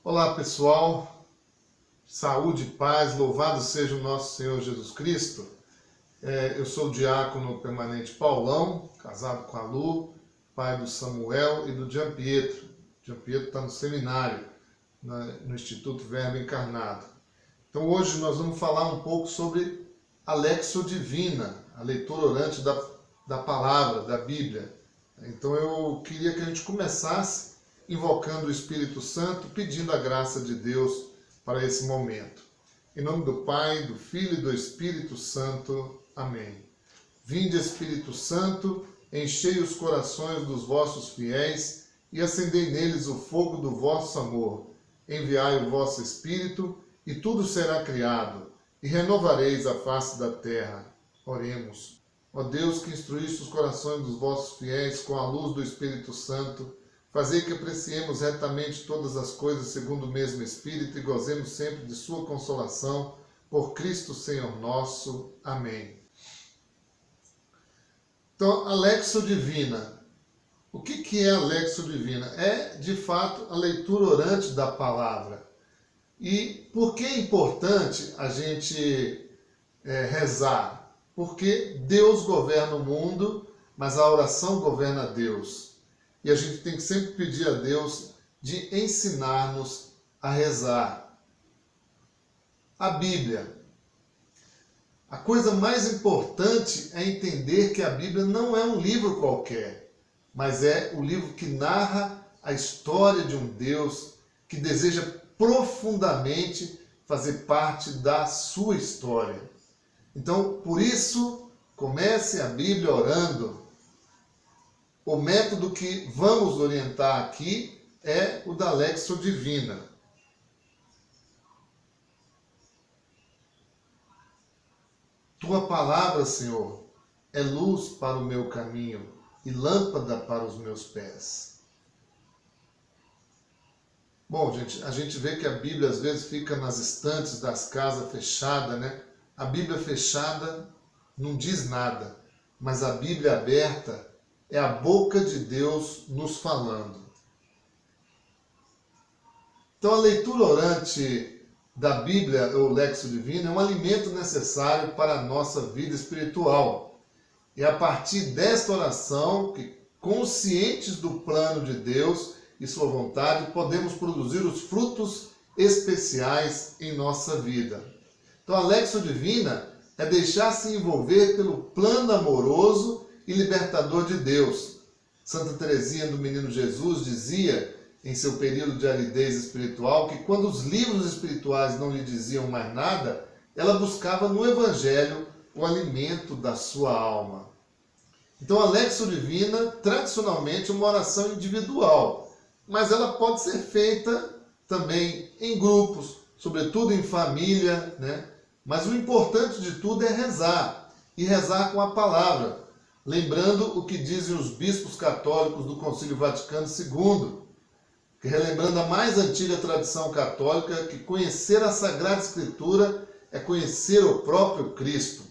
Olá pessoal, saúde e paz, louvado seja o nosso Senhor Jesus Cristo. Eu sou o diácono permanente Paulão, casado com a Lu, pai do Samuel e do Gianpietro. Gianpietro está no seminário, no Instituto Verbo Encarnado. Então hoje nós vamos falar um pouco sobre a Lexio Divina, a leitura orante da palavra, da Bíblia. Então eu queria que a gente começasse invocando o Espírito Santo, pedindo a graça de Deus para esse momento. Em nome do Pai, do Filho e do Espírito Santo. Amém. Vinde, Espírito Santo, enchei os corações dos vossos fiéis e acendei neles o fogo do vosso amor. Enviai o vosso Espírito e tudo será criado, e renovareis a face da terra. Oremos. Ó Deus, que instruíste os corações dos vossos fiéis com a luz do Espírito Santo, fazei que apreciemos retamente todas as coisas segundo o mesmo Espírito e gozemos sempre de sua consolação, por Cristo Senhor nosso. Amém. Então, a Lexio Divina. O que é a Lexio Divina? É, de fato, a leitura orante da palavra. E por que é importante a gente rezar? Porque Deus governa o mundo, mas a oração governa Deus. E a gente tem que sempre pedir a Deus de ensinar-nos a rezar. A Bíblia. A coisa mais importante é entender que a Bíblia não é um livro qualquer, mas é o livro que narra a história de um Deus que deseja profundamente fazer parte da sua história. Então, por isso, comece a Bíblia orando. O método que vamos orientar aqui é o da Lexio Divina. Tua palavra, Senhor, é luz para o meu caminho e lâmpada para os meus pés. Bom, gente, a gente vê que a Bíblia às vezes fica nas estantes das casas fechada, né? A Bíblia fechada não diz nada, mas a Bíblia aberta é a boca de Deus nos falando. Então a leitura orante da Bíblia, ou Lexio Divina, é um alimento necessário para a nossa vida espiritual. E a partir desta oração, que conscientes do plano de Deus e sua vontade, podemos produzir os frutos especiais em nossa vida. Então a Lexio Divina é deixar-se envolver pelo plano amoroso e libertador de Deus. Santa Teresinha do Menino Jesus dizia, em seu período de aridez espiritual, que quando os livros espirituais não lhe diziam mais nada, ela buscava no Evangelho o alimento da sua alma. Então a Lexio Divina, tradicionalmente, é uma oração individual, mas ela pode ser feita também em grupos, sobretudo em família, né? Mas o importante de tudo é rezar, e rezar com a palavra, lembrando o que dizem os bispos católicos do Concílio Vaticano II, que relembrando a mais antiga tradição católica, que conhecer a Sagrada Escritura é conhecer o próprio Cristo.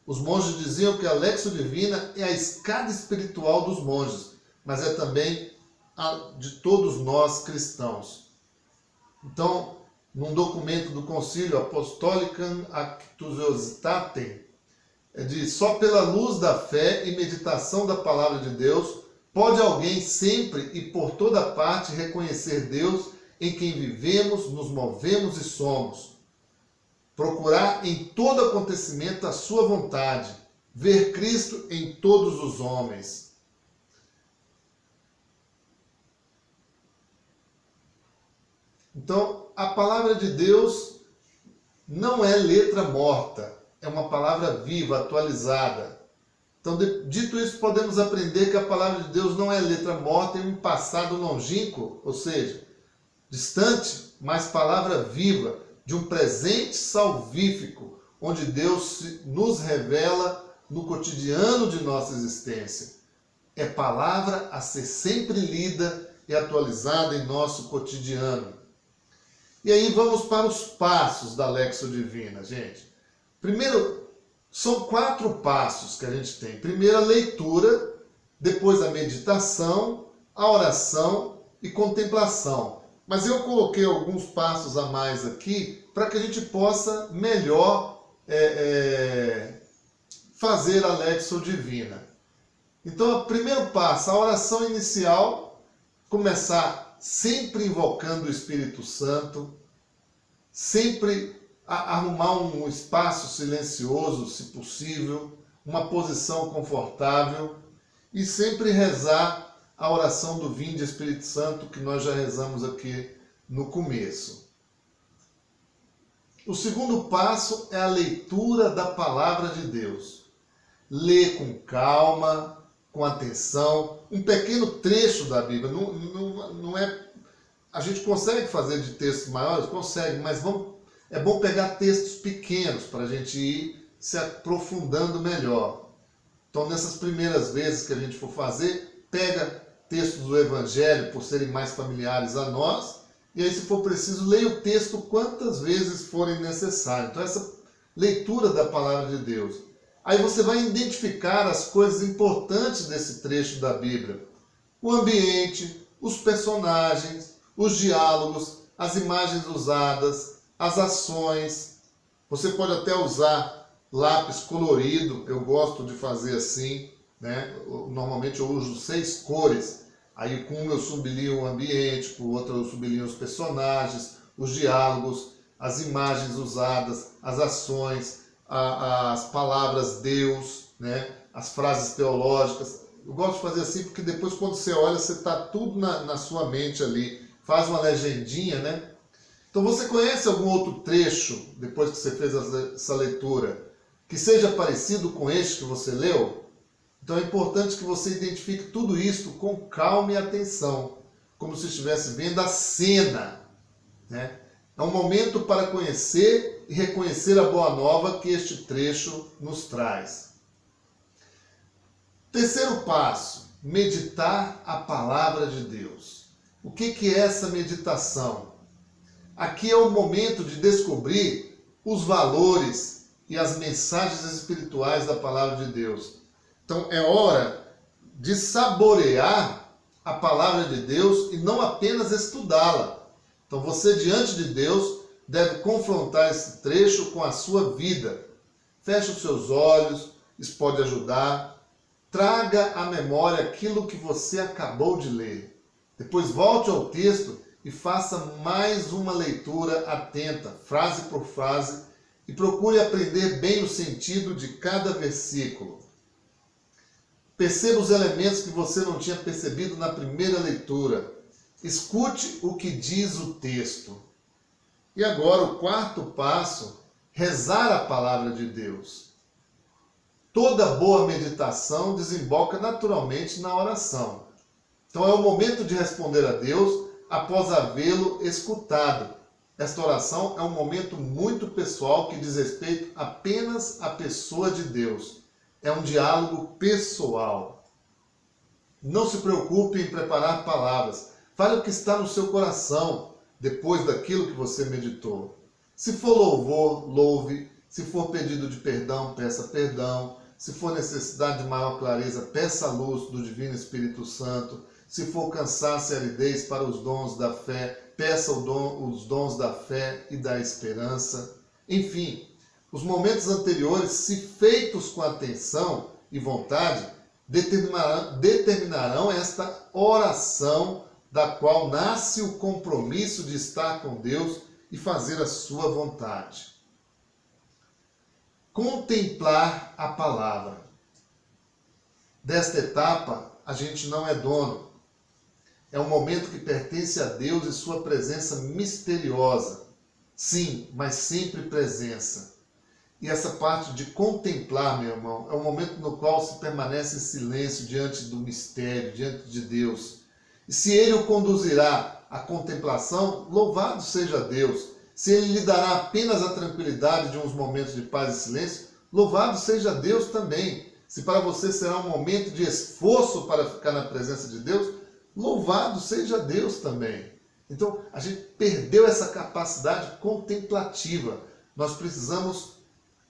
Os monges diziam que a Lexio Divina é a escada espiritual dos monges, mas é também a de todos nós cristãos. Então, num documento do Concílio Apostolicam Actuositatem, diz: só pela luz da fé e meditação da palavra de Deus pode alguém sempre e por toda parte reconhecer Deus em quem vivemos, nos movemos e somos. Procurar em todo acontecimento a sua vontade, ver Cristo em todos os homens. Então, a palavra de Deus não é letra morta, é uma palavra viva, atualizada. Então, dito isso, podemos aprender que a palavra de Deus não é letra morta em um passado longínquo, ou seja, distante, mas palavra viva, de um presente salvífico, onde Deus nos revela no cotidiano de nossa existência. É palavra a ser sempre lida e atualizada em nosso cotidiano. E aí vamos para os passos da Lexio Divina, gente. Primeiro, são 4 passos que a gente tem. Primeiro, a leitura, depois a meditação, a oração e contemplação. Mas eu coloquei alguns passos a mais aqui para que a gente possa melhor fazer a Lexio Divina. Então, o primeiro passo, a oração inicial, começar sempre invocando o Espírito Santo, sempre arrumar um espaço silencioso, se possível, uma posição confortável e sempre rezar a oração do Vinde Espírito Santo, que nós já rezamos aqui no começo. O segundo passo é a leitura da Palavra de Deus. Lê com calma, com atenção, um pequeno trecho da Bíblia. Não é... A gente consegue fazer de textos maiores? Consegue, mas é bom pegar textos pequenos para a gente ir se aprofundando melhor. Então, nessas primeiras vezes que a gente for fazer, pega textos do Evangelho, por serem mais familiares a nós, e aí, se for preciso, leia o texto quantas vezes forem necessário. Então, essa leitura da Palavra de Deus. Aí você vai identificar as coisas importantes desse trecho da Bíblia. O ambiente, os personagens, os diálogos, as imagens usadas, as ações. Você pode até usar lápis colorido, eu gosto de fazer assim, né? Normalmente eu uso 6 cores. Aí com um eu sublinho o ambiente, com o outro eu sublinho os personagens, os diálogos, as imagens usadas, as ações, as palavras Deus, né? As frases teológicas. Eu gosto de fazer assim porque depois quando você olha, você está tudo na sua mente ali. Faz uma legendinha, né? Então você conhece algum outro trecho, depois que você fez essa leitura, que seja parecido com este que você leu? Então é importante que você identifique tudo isso com calma e atenção, como se estivesse vendo a cena, né? É um momento para conhecer e reconhecer a boa nova que este trecho nos traz. Terceiro passo, meditar a palavra de Deus. O que é essa meditação? Aqui é o momento de descobrir os valores e as mensagens espirituais da palavra de Deus. Então é hora de saborear a palavra de Deus e não apenas estudá-la. Então você, diante de Deus, deve confrontar esse trecho com a sua vida. Feche os seus olhos, isso pode ajudar. Traga à memória aquilo que você acabou de ler. Depois volte ao texto e faça mais uma leitura atenta, frase por frase, e procure aprender bem o sentido de cada versículo. Perceba os elementos que você não tinha percebido na primeira leitura. Escute o que diz o texto. E agora o quarto passo, rezar a palavra de Deus. Toda boa meditação desemboca naturalmente na oração. Então é o momento de responder a Deus após havê-lo escutado. Esta oração é um momento muito pessoal que diz respeito apenas à pessoa de Deus. É um diálogo pessoal. Não se preocupe em preparar palavras. Fale o que está no seu coração depois daquilo que você meditou. Se for louvor, louve. Se for pedido de perdão, peça perdão. Se for necessidade de maior clareza, peça a luz do Divino Espírito Santo. Se for cansaço e aridez para os dons da fé, peça os dons da fé e da esperança. Enfim, os momentos anteriores, se feitos com atenção e vontade, determinarão esta oração da qual nasce o compromisso de estar com Deus e fazer a sua vontade. Contemplar a palavra. Desta etapa, a gente não é dono. É um momento que pertence a Deus e sua presença misteriosa. Sim, mas sempre presença. E essa parte de contemplar, meu irmão, é um momento no qual se permanece em silêncio diante do mistério, diante de Deus. E se Ele o conduzirá à contemplação, louvado seja Deus. Se Ele lhe dará apenas a tranquilidade de uns momentos de paz e silêncio, louvado seja Deus também. Se para você será um momento de esforço para ficar na presença de Deus, louvado seja Deus também. Então, a gente perdeu essa capacidade contemplativa. Nós precisamos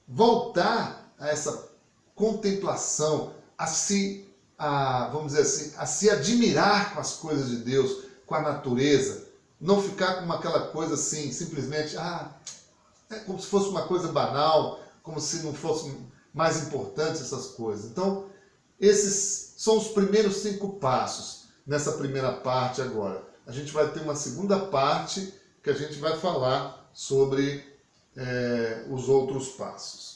voltar a essa contemplação, vamos dizer assim, a se admirar com as coisas de Deus, com a natureza, não ficar com aquela coisa assim, simplesmente, é como se fosse uma coisa banal, como se não fosse mais importante essas coisas. Então, esses são os primeiros 5 passos nessa primeira parte agora. A gente vai ter uma segunda parte que a gente vai falar sobre os outros passos.